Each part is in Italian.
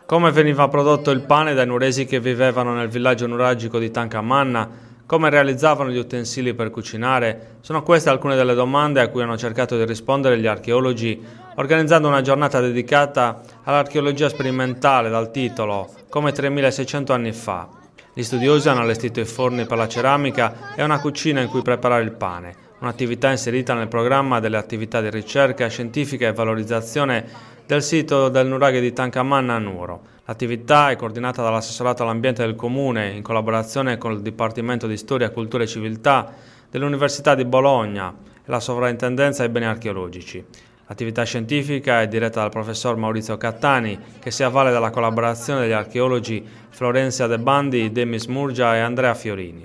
Come veniva prodotto il pane dai nuresi che vivevano nel villaggio nuragico di Tancamanna, come realizzavano gli utensili per cucinare, sono queste alcune delle domande a cui hanno cercato di rispondere gli archeologi, organizzando una giornata dedicata all'archeologia sperimentale dal titolo Come 3600 anni fa. Gli studiosi hanno allestito i forni per la ceramica e una cucina in cui preparare il pane, un'attività inserita nel programma delle attività di ricerca scientifica e valorizzazione del sito del nuraghe di Tancamanna a Nuoro. L'attività è coordinata dall'assessorato all'ambiente del Comune in collaborazione con il Dipartimento di Storia, Cultura e Civiltà dell'Università di Bologna e la Sovrintendenza ai Beni Archeologici. L'attività scientifica è diretta dal professor Maurizio Cattani, che si avvale della collaborazione degli archeologi Florenzia De Bandi, Demis Murgia e Andrea Fiorini.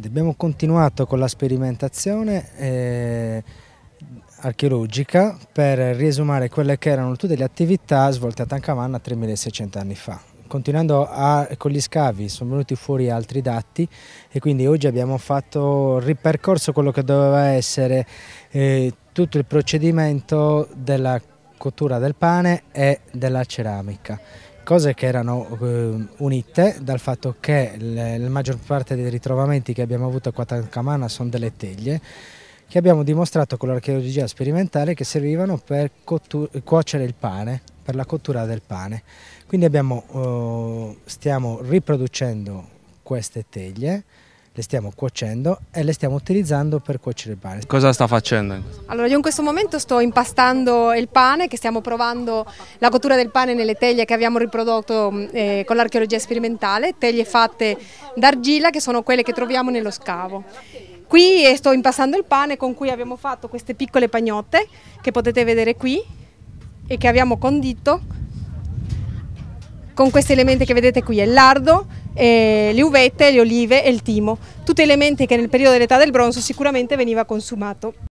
Abbiamo continuato con la sperimentazione archeologica per riesumare quelle che erano tutte le attività svolte a Tancamanna 3600 anni fa. Continuando con gli scavi sono venuti fuori altri dati e quindi oggi abbiamo ripercorso quello che doveva essere tutto il procedimento della cottura del pane e della ceramica, cose che erano unite dal fatto che la maggior parte dei ritrovamenti che abbiamo avuto qua a Tancamanna sono delle teglie che abbiamo dimostrato con l'archeologia sperimentale che servivano per cuocere il pane, per la cottura del pane. Quindi stiamo riproducendo queste teglie, le stiamo cuocendo e le stiamo utilizzando per cuocere il pane. Cosa sta facendo? Allora, io in questo momento sto impastando il pane, che stiamo provando la cottura del pane nelle teglie che abbiamo riprodotto con l'archeologia sperimentale, teglie fatte d'argilla che sono quelle che troviamo nello scavo. Qui sto impastando il pane con cui abbiamo fatto queste piccole pagnotte che potete vedere qui e che abbiamo condito con questi elementi che vedete qui, il lardo, le uvette, le olive e il timo, tutti elementi che nel periodo dell'età del bronzo sicuramente veniva consumato.